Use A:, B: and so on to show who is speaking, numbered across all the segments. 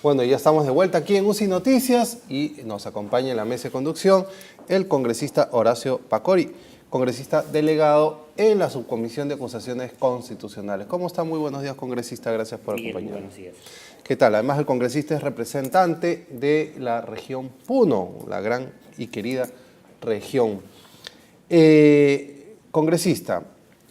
A: Bueno, ya estamos de vuelta aquí en UCI Noticias y nos acompaña en la mesa de conducción el congresista Horacio Pacori, congresista delegado en la Subcomisión de Acusaciones Constitucionales. ¿Cómo está? Muy buenos días, congresista. Gracias por acompañarnos.
B: Buenos días.
A: ¿Qué tal? Además, el congresista es representante de la región Puno, la gran y querida región. Congresista,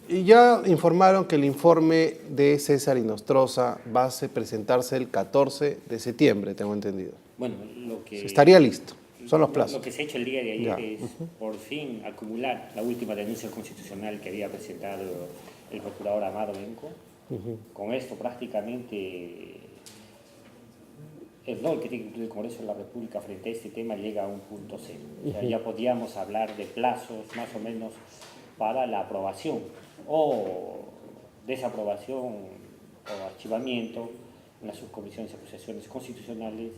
A: ya informaron que el informe de César Inostroza va a presentarse el 14 de septiembre, tengo entendido.
B: Bueno, lo que...
A: Estaría listo, son los plazos.
B: Lo que se ha hecho el día de ayer es, por fin, acumular la última denuncia constitucional que había presentado el procurador Amado Benco. Con esto prácticamente el rol que tiene el Congreso de la República frente a este tema llega a un punto cero. O sea, ya podíamos hablar de plazos más o menos para la aprobación o desaprobación o archivamiento en las subcomisiones de acusaciones constitucionales,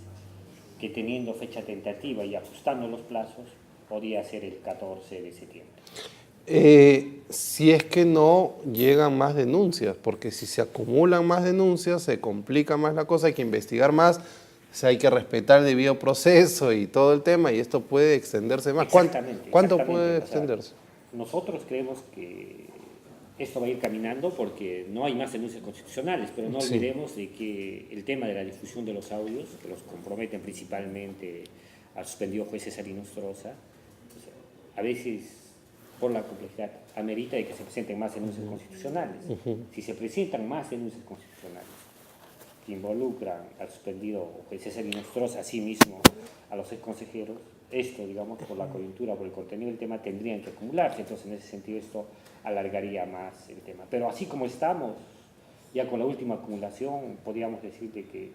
B: que teniendo fecha tentativa y ajustando los plazos podía ser el 14 de septiembre.
A: Si es que no llegan más denuncias, porque si se acumulan más denuncias se complica más la cosa, hay que investigar más, o sea, hay que respetar el debido proceso y todo el tema, y esto puede extenderse más. ¿Cuánto puede extenderse?
B: Nosotros creemos que esto va a ir caminando porque no hay más denuncias constitucionales, pero no olvidemos de que el tema de la difusión de los audios, que los comprometen principalmente al suspendido juez César Inostroza, a veces por la complejidad amerita de que se presenten más denuncias constitucionales. Si se presentan más denuncias constitucionales que involucran al suspendido juez César Inostroza, a sí mismo, a los exconsejeros, esto, digamos, por la coyuntura, por el contenido del tema, tendrían que acumularse. Entonces, en ese sentido, esto alargaría más el tema. Pero así como estamos, ya con la última acumulación, podríamos decir de que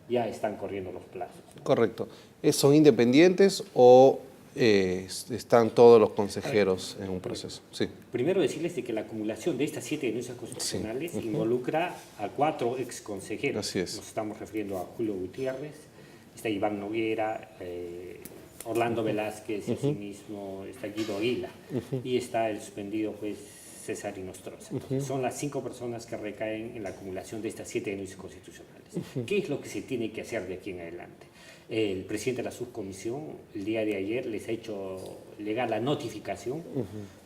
B: ya están corriendo los plazos, ¿no?
A: Correcto. ¿Son independientes o están todos los consejeros en un proceso? Sí.
B: Primero decirles de que la acumulación de estas 7 denuncias constitucionales involucra a 4 exconsejeros.
A: Así es.
B: Nos estamos refiriendo a Julio Gutiérrez, está Iván Noguera, Orlando Velázquez, y asimismo está Guido Aguila, y está el suspendido juez César Inostroza. Son las 5 personas que recaen en la acumulación de estas 7 denuncias constitucionales. ¿Qué es lo que se tiene que hacer de aquí en adelante? El presidente de la subcomisión el día de ayer les ha hecho llegar la notificación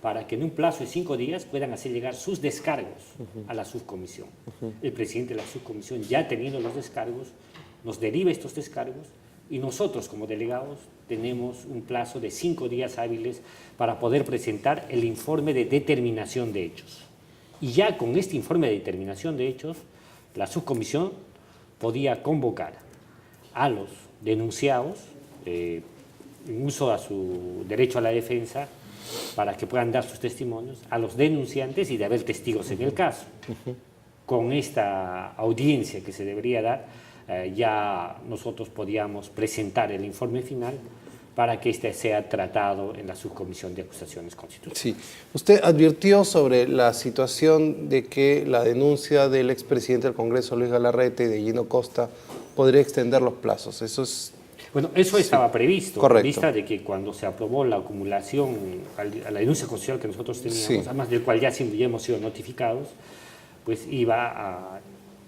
B: para que en un plazo de 5 días puedan hacer llegar sus descargos a la subcomisión. El presidente de la subcomisión, ya teniendo los descargos, nos deriva estos descargos y nosotros como delegados tenemos un plazo de 5 días hábiles para poder presentar el informe de determinación de hechos. Y ya con este informe de determinación de hechos, la subcomisión podía convocar a los denunciados en uso a su derecho a la defensa para que puedan dar sus testimonios, a los denunciantes y de haber testigos en el caso. Con esta audiencia que se debería dar, ya nosotros podíamos presentar el informe final para que este sea tratado en la Subcomisión de Acusaciones Constitucionales.
A: Sí. Usted advirtió sobre la situación de que la denuncia del expresidente del Congreso, Luis Galarrete, y de Gino Costa, podría extender los plazos. Eso es...
B: Bueno, eso estaba previsto,
A: correcto,
B: en vista de que cuando se aprobó la acumulación a la denuncia constitucional que nosotros teníamos, además del cual ya hemos sido notificados, pues iba a,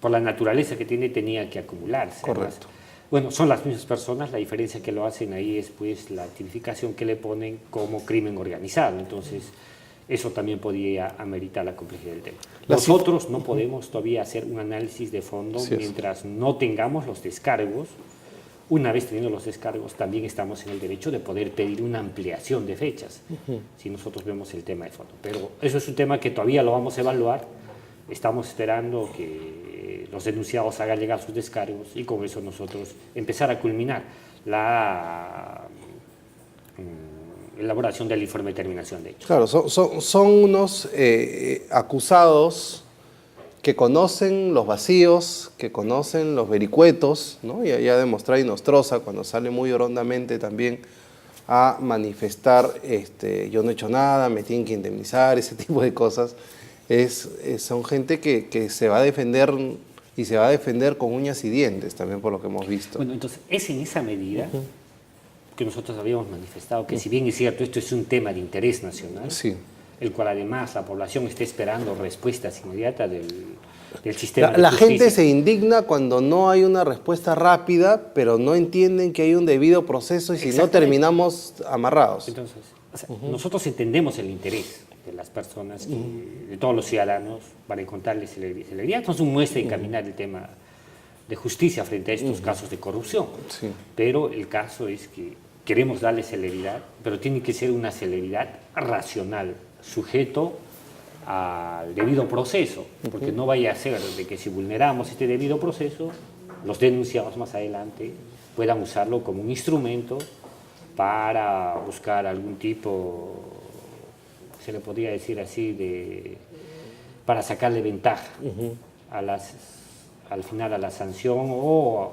B: por la naturaleza que tiene, tenía que acumularse.
A: Correcto.
B: Además, bueno, son las mismas personas, la diferencia que lo hacen ahí es pues la tipificación que le ponen como crimen organizado. Entonces, eso también podía ameritar la complejidad del tema. Nosotros no podemos todavía hacer un análisis de fondo mientras no tengamos los descargos. Una vez teniendo los descargos, también estamos en el derecho de poder pedir una ampliación de fechas, si nosotros vemos el tema de fondo. Pero eso es un tema que todavía lo vamos a evaluar. Estamos esperando que los denunciados hagan llegar sus descargos y con eso nosotros empezar a culminar la elaboración del informe de determinación de hechos.
A: Claro, son unos acusados que conocen los vacíos, que conocen los vericuetos, ¿no? Ya demostrado Inostroza cuando sale muy hondamente también a manifestar, yo no he hecho nada, me tienen que indemnizar, ese tipo de cosas. Son gente que se va a defender y se va a defender con uñas y dientes también por lo que hemos visto.
B: Bueno, entonces es en esa medida que nosotros habíamos manifestado que si bien es cierto esto es un tema de interés nacional, el cual además la población está esperando respuestas inmediatas del sistema de
A: La
B: justicia.
A: gente se indigna cuando no hay una respuesta rápida, pero no entienden que hay un debido proceso y si no terminamos amarrados.
B: Entonces, o sea, nosotros entendemos el interés de las personas, de todos los ciudadanos, para encontrarles celeridad. Entonces, muestra encaminar el tema de justicia frente a estos casos de corrupción.
A: Sí.
B: Pero el caso es que queremos darle celeridad, pero tiene que ser una celeridad racional, sujeto al debido proceso, porque no vaya a ser de que si vulneramos este debido proceso, los denunciados más adelante puedan usarlo como un instrumento para buscar algún tipo, se le podría decir así, para sacarle ventaja al final a la sanción o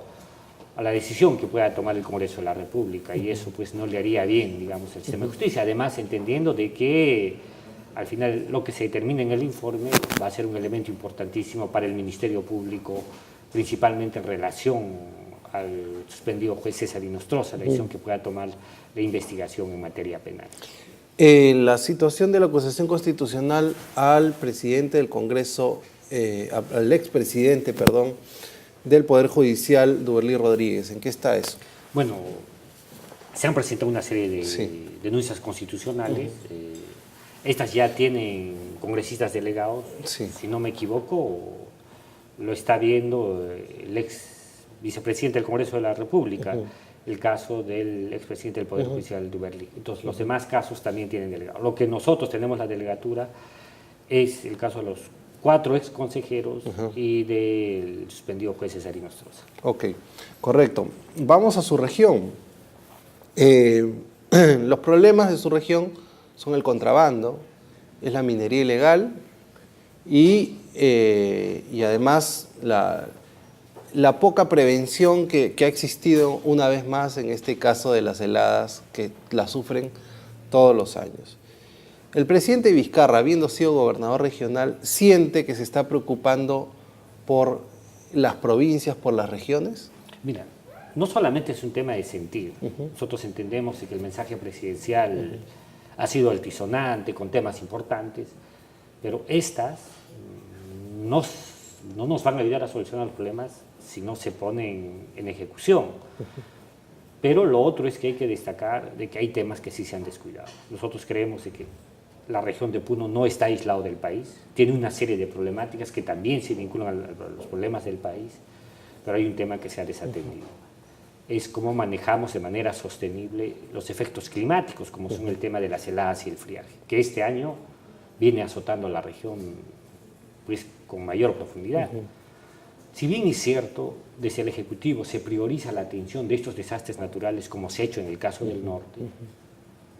B: a la decisión que pueda tomar el Congreso de la República, y eso pues no le haría bien, digamos, al sistema de justicia, además entendiendo de que al final lo que se determine en el informe va a ser un elemento importantísimo para el Ministerio Público, principalmente en relación al suspendido juez César Inostroza, la decisión que pueda tomar la investigación en materia penal.
A: La situación de la acusación constitucional al presidente del Congreso, al expresidente, perdón, del Poder Judicial, Duberly Rodríguez, ¿en qué está eso?
B: Bueno, se han presentado una serie de denuncias constitucionales. Estas ya tienen congresistas delegados, si no me equivoco, lo está viendo el ex vicepresidente del Congreso de la República, el caso del expresidente del Poder Judicial, Duberly. Entonces, los demás casos también tienen delegados. Lo que nosotros tenemos la delegatura es el caso de los 4 ex consejeros y del suspendido juez César Inostroza.
A: Ok, correcto. Vamos a su región. Los problemas de su región son el contrabando, es la minería ilegal y además la poca prevención que ha existido una vez más en este caso de las heladas que las sufren todos los años. El presidente Vizcarra, habiendo sido gobernador regional, ¿siente que se está preocupando por las provincias, por las regiones?
B: Mira, no solamente es un tema de sentir. Nosotros entendemos que el mensaje presidencial ha sido altisonante, con temas importantes, pero estas no nos van a ayudar a solucionar los problemas si no se ponen en ejecución. Pero lo otro es que hay que destacar de que hay temas que sí se han descuidado. Nosotros creemos de que la región de Puno no está aislado del país, tiene una serie de problemáticas que también se vinculan a los problemas del país, pero hay un tema que se ha desatendido. Es cómo manejamos de manera sostenible los efectos climáticos, como son el tema de las heladas y el friaje, que este año viene azotando la región pues, con mayor profundidad. Si bien es cierto, desde el Ejecutivo se prioriza la atención de estos desastres naturales, como se ha hecho en el caso del norte,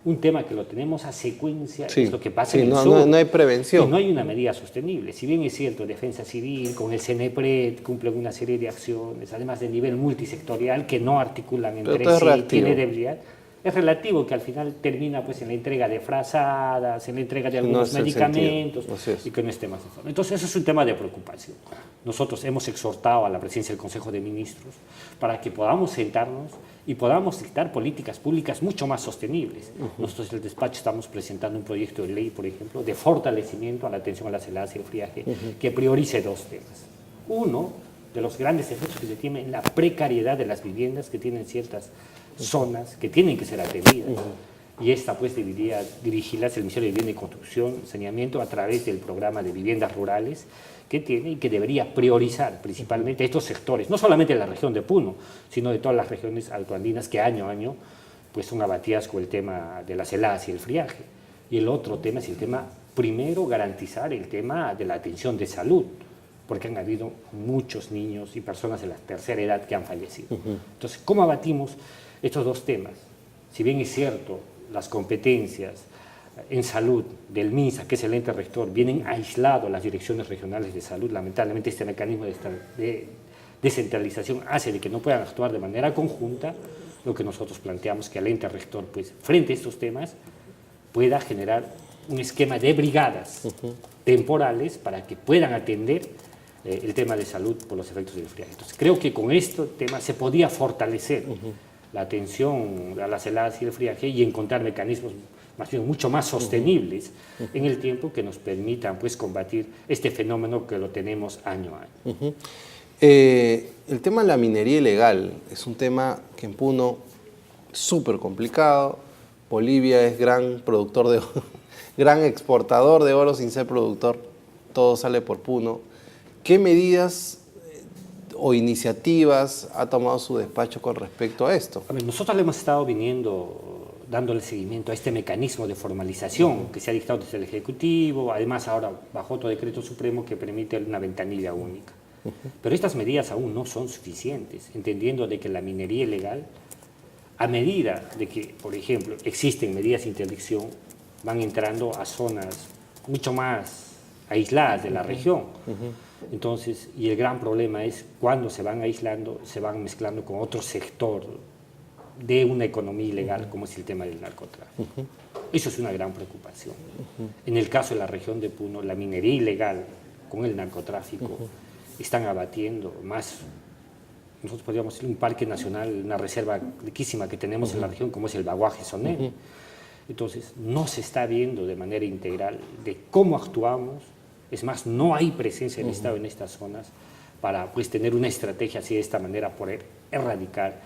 B: un tema que lo tenemos a secuencia es lo que pasa en el sur.
A: No hay prevención.
B: Y no hay una medida sostenible. Si bien es cierto, Defensa Civil, con el CNPRED, cumplen una serie de acciones, además de nivel multisectorial, que no articulan entre sí, tiene debilidad. Es relativo que al final termina pues, en la entrega de frazadas, en la entrega de algunos medicamentos y que no esté más informado. Entonces, eso es un tema de preocupación. Nosotros hemos exhortado a la presidencia del Consejo de Ministros para que podamos sentarnos y podamos dictar políticas públicas mucho más sostenibles. Nosotros en el despacho estamos presentando un proyecto de ley, por ejemplo, de fortalecimiento a la atención a las heladas y el friaje, que priorice 2 temas. Uno, de los grandes efectos que se tiene en la precariedad de las viviendas que tienen ciertas zonas que tienen que ser atendidas. Y esta pues debería dirigirlas el Ministerio de Vivienda y Construcción, Saneamiento, a través del programa de viviendas rurales que tiene y que debería priorizar principalmente estos sectores, no solamente de la región de Puno, sino de todas las regiones altoandinas que año a año pues son abatidas con el tema de las heladas y el friaje. Y el otro tema es el tema, primero, garantizar el tema de la atención de salud, porque han habido muchos niños y personas de la tercera edad que han fallecido. Entonces, ¿cómo abatimos estos 2 temas? Si bien es cierto, las competencias en salud del MINSA, que es el ente rector, vienen aislados las direcciones regionales de salud, lamentablemente este mecanismo de descentralización hace de que no puedan actuar de manera conjunta. Lo que nosotros planteamos que el ente rector, pues, frente a estos temas, pueda generar un esquema de brigadas temporales para que puedan atender el tema de salud por los efectos del friaje. Entonces, creo que con este tema se podía fortalecer la atención a las heladas y el friaje y encontrar mecanismos más bien mucho más sostenibles en el tiempo, que nos permitan pues combatir este fenómeno que lo tenemos año a año.
A: El tema de la minería ilegal es un tema que en Puno es súper complicado. Bolivia es gran productor de gran exportador de oro sin ser productor. Todo sale por Puno. ¿Qué medidas o iniciativas ha tomado su despacho con respecto a esto?
B: A ver, nosotros le hemos estado dándole seguimiento a este mecanismo de formalización que se ha dictado desde el Ejecutivo, además ahora bajo otro decreto supremo que permite una ventanilla única. Pero estas medidas aún no son suficientes, entendiendo de que la minería ilegal, a medida de que, por ejemplo, existen medidas de interdicción, van entrando a zonas mucho más aisladas de la región. Entonces, y el gran problema es cuando se van aislando, se van mezclando con otro sector de una economía ilegal, como es el tema del narcotráfico. Eso es una gran preocupación. En el caso de la región de Puno, la minería ilegal con el narcotráfico están abatiendo más. Nosotros podríamos decir un parque nacional, una reserva riquísima que tenemos en la región, como es el Baguaje Sonero. Entonces, no se está viendo de manera integral de cómo actuamos. Es más, no hay presencia del Estado en estas zonas para pues, tener una estrategia así de esta manera, poder erradicar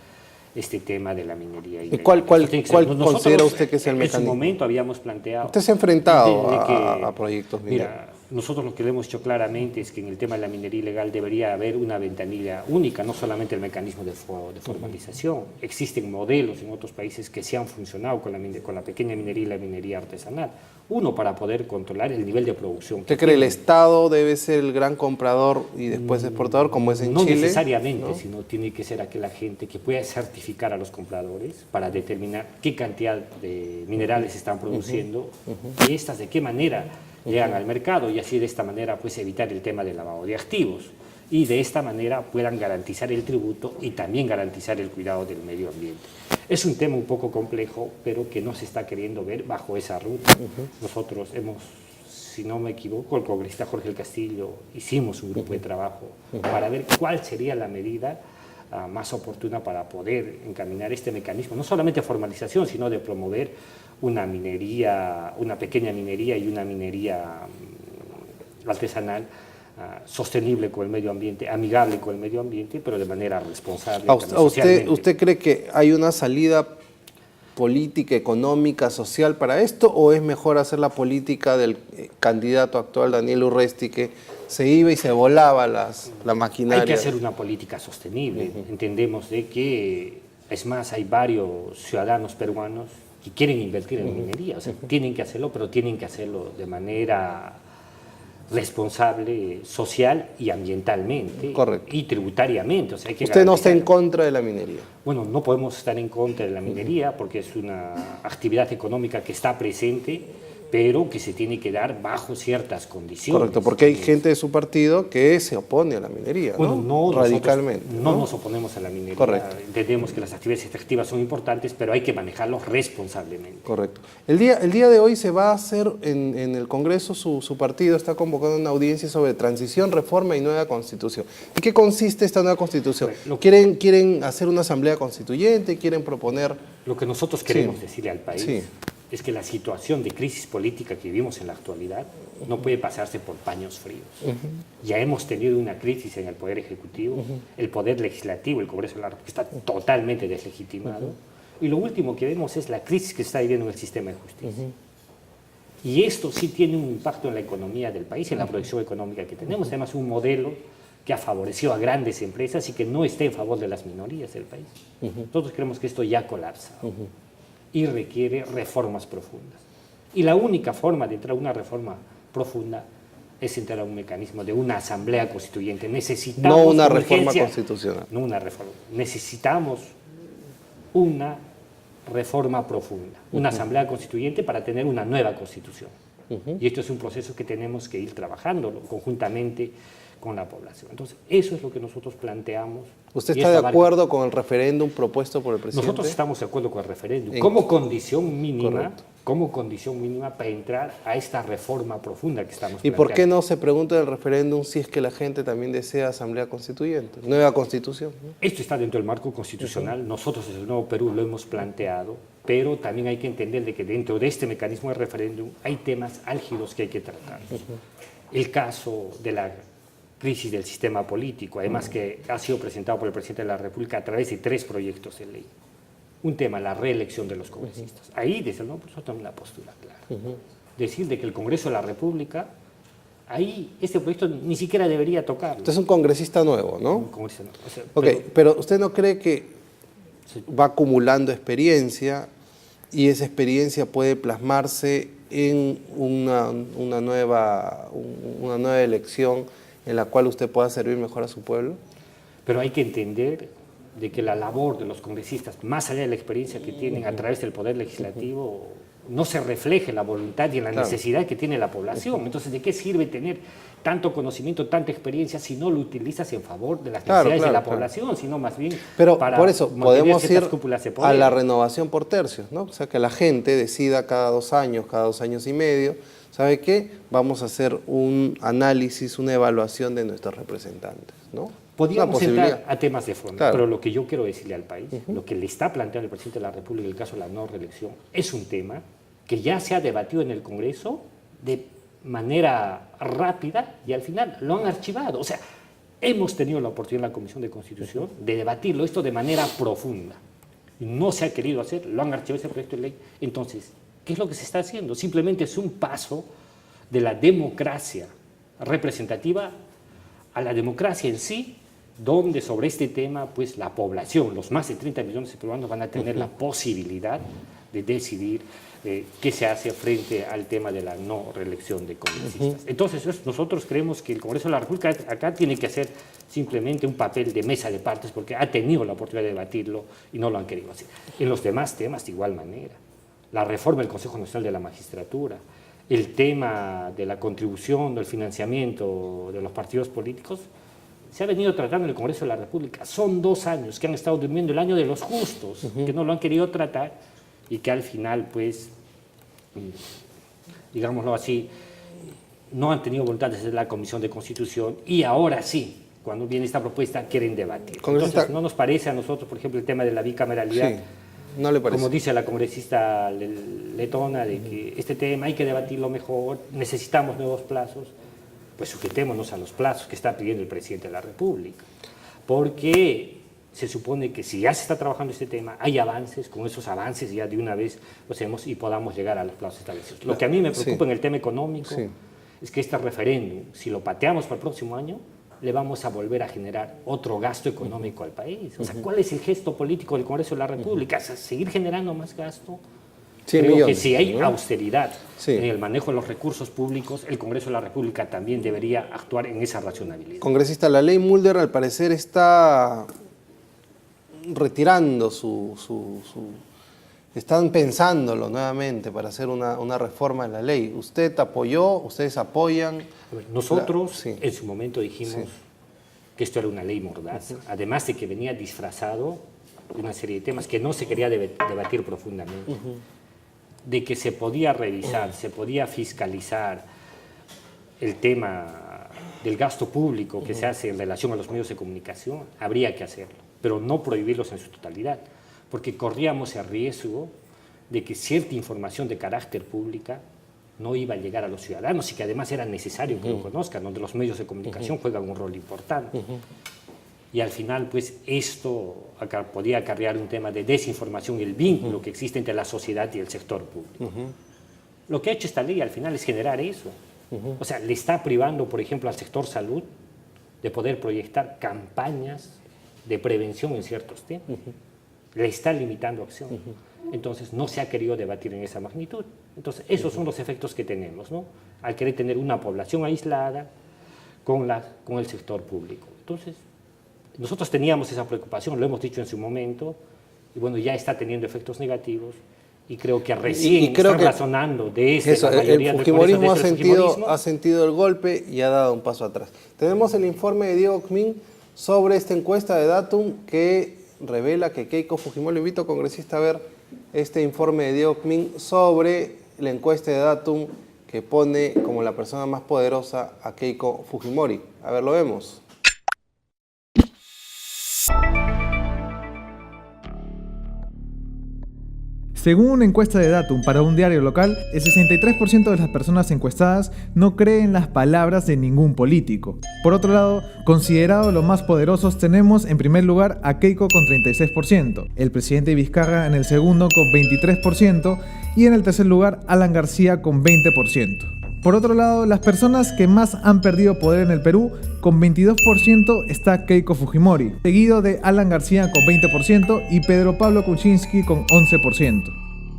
B: este tema de la minería ilegal.
A: ¿Cuál considera usted que es el mecanismo?
B: En su momento habíamos planteado...
A: Usted se ha enfrentado a proyectos mineros.
B: Mira, nosotros lo que le hemos dicho claramente es que en el tema de la minería ilegal debería haber una ventanilla única, no solamente el mecanismo de formalización. Existen modelos en otros países que sí han funcionado con la pequeña minería y la minería artesanal. Uno, para poder controlar el nivel de producción.
A: ¿Usted cree que el Estado debe ser el gran comprador y después exportador, como es en Chile?
B: No necesariamente, sino tiene que ser aquella gente que pueda certificar a los compradores para determinar qué cantidad de minerales están produciendo y estas de qué manera llegan al mercado, y así de esta manera pues evitar el tema del lavado de activos y de esta manera puedan garantizar el tributo y también garantizar el cuidado del medio ambiente. Es un tema un poco complejo, pero que no se está queriendo ver bajo esa ruta. Nosotros hemos, si no me equivoco, el congresista Jorge del Castillo, hicimos un grupo de trabajo para ver cuál sería la medida más oportuna para poder encaminar este mecanismo, no solamente de formalización, sino de promover una minería, una pequeña minería y una minería artesanal sostenible con el medio ambiente, amigable con el medio ambiente, pero de manera responsable.
A: ¿Usted cree que hay una salida política, económica, social para esto, o es mejor hacer la política del candidato actual, Daniel Urresti, que se iba y se volaba la maquinaria?
B: Hay que hacer una política sostenible. Entendemos de que, es más, hay varios ciudadanos peruanos que quieren invertir en minería, o sea, tienen que hacerlo, pero tienen que hacerlo de manera responsable, social y ambientalmente.
A: Correcto.
B: Y tributariamente. O sea, hay que
A: ¿Usted no está en contra de la minería?
B: Bueno, no podemos estar en contra de la minería porque es una actividad económica que está presente, pero que se tiene que dar bajo ciertas condiciones.
A: Correcto, porque hay gente de su partido que se opone a la minería,
B: bueno,
A: ¿no? Radicalmente.
B: No nos oponemos a la minería.
A: Correcto.
B: Entendemos que las actividades extractivas son importantes, pero hay que manejarlos responsablemente.
A: Correcto. El día de hoy se va a hacer en el Congreso, su partido está convocando una audiencia sobre transición, reforma y nueva constitución. ¿En qué consiste esta nueva constitución? ¿Quieren hacer una asamblea constituyente? ¿Quieren proponer...?
B: Lo que nosotros queremos decirle al país es que la situación de crisis política que vivimos en la actualidad no puede pasarse por paños fríos. Ya hemos tenido una crisis en el Poder Ejecutivo, el Poder Legislativo, el Congreso de la República está totalmente deslegitimado, y lo último que vemos es la crisis que está viviendo en el sistema de justicia. Y esto sí tiene un impacto en la economía del país, en la producción económica que tenemos. Además, un modelo que ha favorecido a grandes empresas y que no está en favor de las minorías del país. Nosotros creemos que esto ya colapsa y requiere reformas profundas. Y la única forma de entrar a una reforma profunda es entrar a un mecanismo de una asamblea constituyente. Necesitamos
A: no una reforma constitucional.
B: No una reforma. Necesitamos una reforma profunda, una asamblea constituyente para tener una nueva constitución. Y esto es un proceso que tenemos que ir trabajando conjuntamente con la población. Entonces, eso es lo que nosotros planteamos.
A: ¿Usted está de acuerdo con el referéndum propuesto por el presidente?
B: Nosotros estamos de acuerdo con el referéndum como condición mínima como condición mínima para entrar a esta reforma profunda que estamos
A: ¿Y por qué
B: planteando.
A: no se pregunta en el referéndum si es que la gente también desea asamblea constituyente, nueva constitución, ¿no?
B: Esto está dentro del marco constitucional, nosotros desde el Nuevo Perú lo hemos planteado, pero también hay que entender de que dentro de este mecanismo de referéndum hay temas álgidos que hay que tratar. El caso de la crisis del sistema político, además que ha sido presentado por el presidente de la República a través de 3 proyectos de ley. Un tema, la reelección de los congresistas. Ahí, desde el Nuevo Perú, tenemos una postura clara. Decir de que el Congreso de la República, ahí este proyecto ni siquiera debería tocarlo.
A: Usted es un congresista nuevo, ¿no?
B: Un congreso, no. O sea,
A: Ok, pero ¿usted no cree que va acumulando experiencia y esa experiencia puede plasmarse en una nueva elección en la cual usted pueda servir mejor a su pueblo?
B: pero hay que entender de que la labor de los congresistas, más allá de la experiencia que tienen a través del Poder Legislativo, no se refleje en la voluntad y en la necesidad que tiene la población. Entonces, ¿de qué sirve tener tanto conocimiento, tanta experiencia, si no lo utilizas en favor de las necesidades de la población, sino más bien
A: pero
B: para
A: por eso
B: mantener
A: podemos
B: ciertas
A: ir
B: cúpulas de
A: a
B: poder?
A: la renovación por tercios, ¿no? O sea, que la gente decida cada 2 años, cada 2 años y medio, ¿sabe qué? Vamos a hacer un análisis, una evaluación de nuestros representantes, ¿no?
B: Podríamos entrar a temas de fondo,
A: Claro.
B: pero lo que yo quiero decirle al país, lo que le está planteando el presidente de la República en el caso de la no reelección, es un tema que ya se ha debatido en el Congreso de manera rápida y al final lo han archivado. O sea, hemos tenido la oportunidad en la Comisión de Constitución de debatirlo esto de manera profunda. No se ha querido hacer, lo han archivado ese proyecto de ley. Entonces, ¿qué es lo que se está haciendo? Simplemente es un paso de la democracia representativa a la democracia en sí, donde sobre este tema, pues la población, los más de 30 millones de peruanos van a tener la posibilidad de decidir qué se hace frente al tema de la no reelección de congresistas. Entonces, nosotros creemos que el Congreso de la República acá tiene que hacer simplemente un papel de mesa de partes, porque ha tenido la oportunidad de debatirlo y no lo han querido hacer. En los demás temas, de igual manera. La reforma del Consejo Nacional de la Magistratura, el tema de la contribución, del financiamiento de los partidos políticos, se ha venido tratando en el Congreso de la República. Son 2 años que han estado durmiendo el año de los justos, que no lo han querido tratar y que al final, pues, digámoslo así, no han tenido voluntad de hacer la Comisión de Constitución y ahora sí, cuando viene esta propuesta, quieren debatir. Entonces, no nos parece a nosotros, por ejemplo, el tema de la bicameralidad.
A: Sí, no le parece.
B: Como dice la congresista letona, de que este tema hay que debatirlo mejor, necesitamos nuevos plazos, pues sujetémonos a los plazos que está pidiendo el presidente de la República. Porque se supone que si ya se está trabajando este tema, hay avances, con esos avances ya de una vez lo hacemos y podamos llegar a los plazos establecidos. Lo que a mí me preocupa en el tema económico es que este referéndum, si lo pateamos para el próximo año, le vamos a volver a generar otro gasto económico al país. O sea, ¿cuál es el gesto político del Congreso de la República? O sea, seguir generando más gasto. Creo que si hay austeridad en el manejo de los recursos públicos, el Congreso de la República también debería actuar en esa racionalidad.
A: Congresista, la ley Mulder al parecer está retirando están pensándolo nuevamente para hacer una reforma en la ley. ¿Usted apoyó? ¿Ustedes apoyan?
B: Nosotros en su momento dijimos que esto era una ley mordaz, además de que venía disfrazado de una serie de temas que no se quería debatir profundamente, de que se podía revisar, se podía fiscalizar el tema del gasto público que se hace en relación a los medios de comunicación, habría que hacerlo, pero no prohibirlos en su totalidad, porque corríamos el riesgo de que cierta información de carácter pública no iba a llegar a los ciudadanos y que además era necesario que lo conozcan, donde los medios de comunicación juegan un rol importante. Y al final, pues, esto podía acarrear un tema de desinformación y el vínculo que existe entre la sociedad y el sector público. Lo que ha hecho esta ley al final es generar eso. O sea, le está privando, por ejemplo, al sector salud de poder proyectar campañas de prevención en ciertos temas. Le está limitando acción. Entonces, no se ha querido debatir en esa magnitud. Entonces, esos son los efectos que tenemos, ¿no? Al querer tener una población aislada con el sector público. Entonces, nosotros teníamos esa preocupación, lo hemos dicho en su momento, y bueno, ya está teniendo efectos negativos, y creo que recién están razonando de eso.
A: El fujimorismo ha sentido el golpe y ha dado un paso atrás. Tenemos el informe de Diego Kmin sobre esta encuesta de Datum que revela que Keiko Fujimori, lo invito, congresista, a ver este informe de Diokmin sobre la encuesta de Datum que pone como la persona más poderosa a Keiko Fujimori. A ver, lo vemos.
C: Según una encuesta de Datum para un diario local, el 63% de las personas encuestadas no creen las palabras de ningún político. Por otro lado, considerados los más poderosos, tenemos en primer lugar a Keiko con 36%, el presidente Vizcarra en el segundo con 23% y en el tercer lugar Alan García con 20%. Por otro lado, las personas que más han perdido poder en el Perú, con 22% está Keiko Fujimori, seguido de Alan García con 20% y Pedro Pablo Kuczynski con 11%.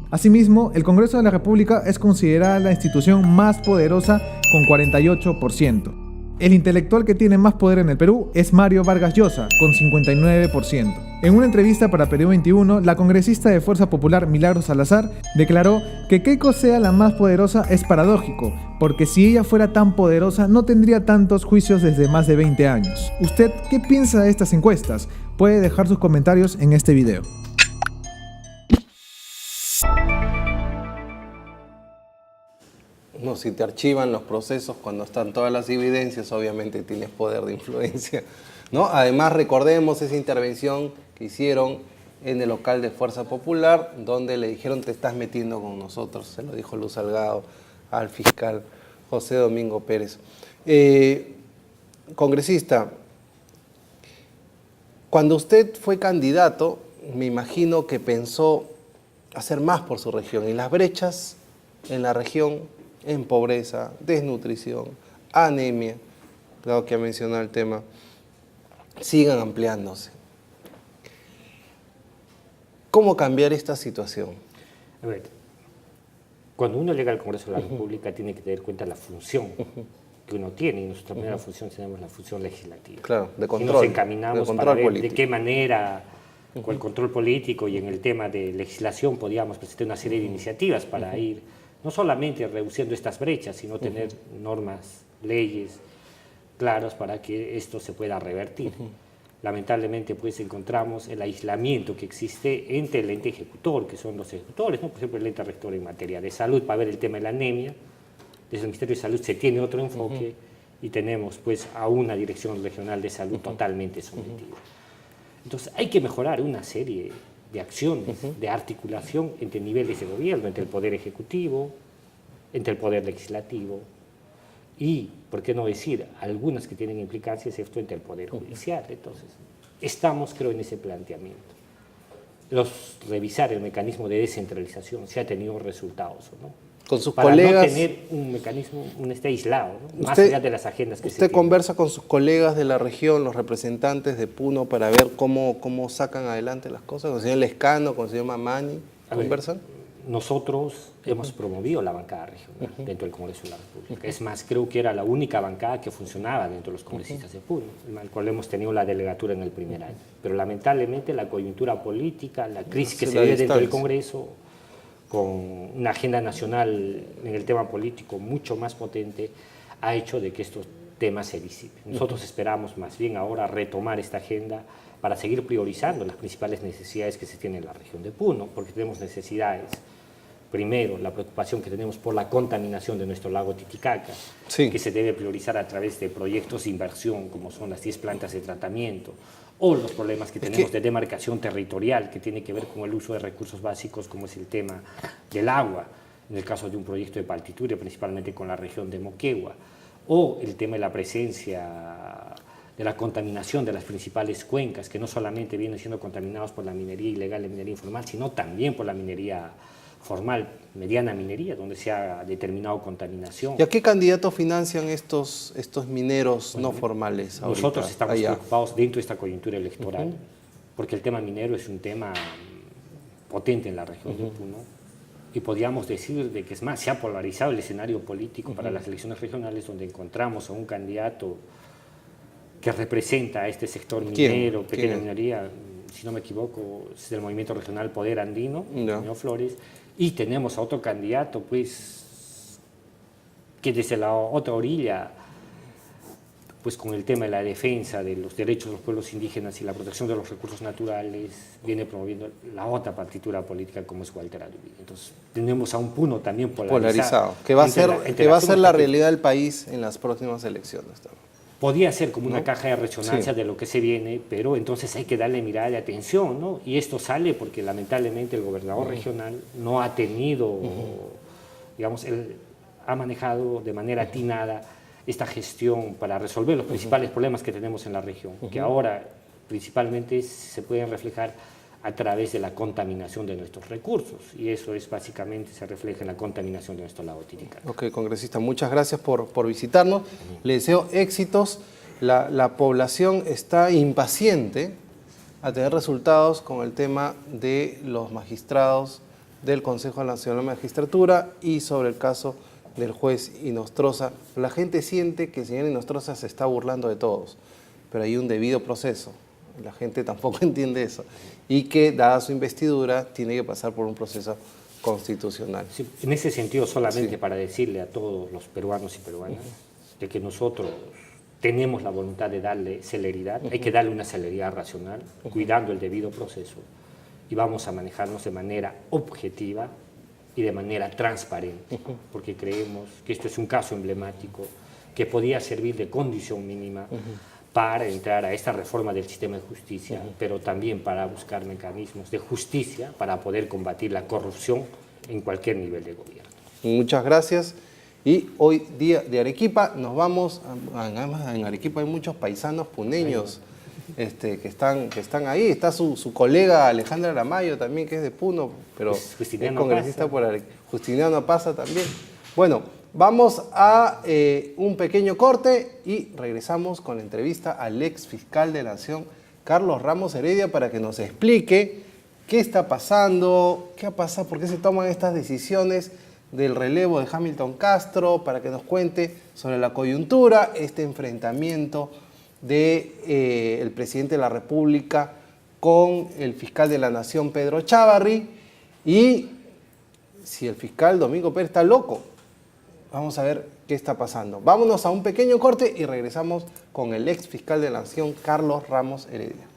C: Asimismo, el Congreso de la República es considerada la institución más poderosa con 48%. El intelectual que tiene más poder en el Perú es Mario Vargas Llosa, con 59%. En una entrevista para Perú 21, la congresista de Fuerza Popular Milagros Salazar declaró que Keiko sea la más poderosa es paradójico, porque si ella fuera tan poderosa no tendría tantos juicios desde más de 20 años. ¿Usted qué piensa de estas encuestas? Puede dejar sus comentarios en este video.
A: No, si te archivan los procesos cuando están todas las evidencias, obviamente tienes poder de influencia, ¿no? Además, recordemos esa intervención que hicieron en el local de Fuerza Popular, donde le dijeron te estás metiendo con nosotros, se lo dijo Luz Salgado al fiscal José Domingo Pérez. Congresista, cuando usted fue candidato, me imagino que pensó hacer más por su región, y las brechas en la región en pobreza, desnutrición, anemia, dado que ha mencionado el tema, sigan ampliándose. ¿Cómo cambiar esta situación?
B: A ver, cuando uno llega al Congreso de la República tiene que tener en cuenta la función que uno tiene, y nuestra primera función tenemos la función legislativa.
A: Claro, de control.
B: Y nos encaminamos
A: de
B: para ver
A: político.
B: de qué manera, con el control político y en el tema de legislación, podíamos presentar una serie de iniciativas para ir no solamente reduciendo estas brechas, sino tener normas, leyes claras para que esto se pueda revertir. Lamentablemente, pues encontramos el aislamiento que existe entre el ente ejecutor, que son los ejecutores, ¿no? Por ejemplo, el ente rector en materia de salud, para ver el tema de la anemia. Desde el Ministerio de Salud se tiene otro enfoque y tenemos pues a una Dirección Regional de Salud totalmente sometida. Entonces, hay que mejorar una serie de acciones, de articulación entre niveles de gobierno, entre el Poder Ejecutivo, entre el Poder Legislativo y, por qué no decir, algunas que tienen implicancias esto entre el Poder Judicial. Entonces, estamos, creo, en ese planteamiento. Revisar el mecanismo de descentralización, si ha tenido resultados o no.
A: Con sus
B: para
A: colegas,
B: no tener un mecanismo, esté aislado, ¿no? Más allá de las agendas que se tienen.
A: ¿Usted conversa con sus colegas de la región, los representantes de Puno, para ver cómo sacan adelante las cosas? ¿Con el señor Lescano, con el señor Mamani? ¿Conversan?
B: Nosotros hemos promovido la bancada regional dentro del Congreso de la República. Es más, creo que era la única bancada que funcionaba dentro de los congresistas de Puno, al cual hemos tenido la delegatura en el primer año. Pero lamentablemente la coyuntura política, la crisis que se vive dentro del Congreso, con una agenda nacional en el tema político mucho más potente, ha hecho de que estos temas se disipen. Nosotros esperamos más bien ahora retomar esta agenda para seguir priorizando las principales necesidades que se tienen en la región de Puno, porque tenemos necesidades. Primero, la preocupación que tenemos por la contaminación de nuestro lago Titicaca, que se debe priorizar a través de proyectos de inversión, como son las 10 plantas de tratamiento, o los problemas que tenemos de demarcación territorial, que tiene que ver con el uso de recursos básicos, como es el tema del agua, en el caso de un proyecto de Partiture, principalmente con la región de Moquegua, o el tema de la presencia de la contaminación de las principales cuencas, que no solamente vienen siendo contaminados por la minería ilegal, la minería informal, sino también por la minería formal, mediana minería, donde se ha determinado contaminación.
A: ¿Y a qué candidatos financian estos mineros no formales ahorita?
B: Nosotros estamos preocupados dentro de esta coyuntura electoral, porque el tema minero es un tema potente en la región de Puno, y podríamos decir de que es más, se ha polarizado el escenario político para las elecciones regionales, donde encontramos a un candidato que representa a este sector minero, pequeña minería, si no me equivoco, es del Movimiento Regional Poder Andino, señor Flores, y tenemos a otro candidato, pues, que desde la otra orilla pues con el tema de la defensa de los derechos de los pueblos indígenas y la protección de los recursos naturales, viene promoviendo la otra partitura política como es Walter Adubi. Entonces tenemos a un Puno también polarizado.
A: Que va a ser, la
B: realidad
A: realidad del país en las próximas elecciones también.
B: Podría ser como una caja de resonancia
A: Sí.
B: de lo que se viene, pero entonces hay que darle mirada de atención, ¿no? Y esto sale porque lamentablemente el gobernador regional no ha tenido, digamos, él ha manejado de manera atinada esta gestión para resolver los principales problemas que tenemos en la región, que ahora principalmente se pueden reflejar a través de la contaminación de nuestros recursos, y eso es básicamente, se refleja en la contaminación de nuestro lago Titicaca.
A: Ok, congresista, muchas gracias por visitarnos. Le deseo éxitos. La población está impaciente a tener resultados con el tema de los magistrados del Consejo Nacional de Magistratura y sobre el caso del juez Inostroza. La gente siente que el señor Inostroza se está burlando de todos, pero hay un debido proceso. La gente tampoco entiende eso. Y que, dada su investidura, tiene que pasar por un proceso constitucional.
B: Sí, en ese sentido, solamente
A: Sí.
B: para decirle a todos los peruanos y peruanas de que nosotros tenemos la voluntad de darle celeridad, hay que darle una celeridad racional, cuidando el debido proceso, y vamos a manejarnos de manera objetiva y de manera transparente, porque creemos que esto es un caso emblemático que podía servir de condición mínima para entrar a esta reforma del sistema de justicia, pero también para buscar mecanismos de justicia para poder combatir la corrupción en cualquier nivel de gobierno.
A: Muchas gracias. Y hoy día de Arequipa nos vamos, además en Arequipa hay muchos paisanos puneños que están ahí. Está su colega Alejandra Aramayo también, que es de Puno, pero es
B: Justiniano
A: congresista
B: Pasa.
A: por Arequipa. Justiniano Pasa también. Bueno, vamos a un pequeño corte y regresamos con la entrevista al ex fiscal de la Nación, Carlos Ramos Heredia, para que nos explique qué está pasando, qué ha pasado, por qué se toman estas decisiones del relevo de Hamilton Castro, para que nos cuente sobre la coyuntura, este enfrentamiento del presidente de la República con el fiscal de la Nación, Pedro Chávarri, y si el fiscal Domingo Pérez está loco. Vamos a ver qué está pasando. Vámonos a un pequeño corte y regresamos con el ex fiscal de la Nación, Carlos Ramos Heredia.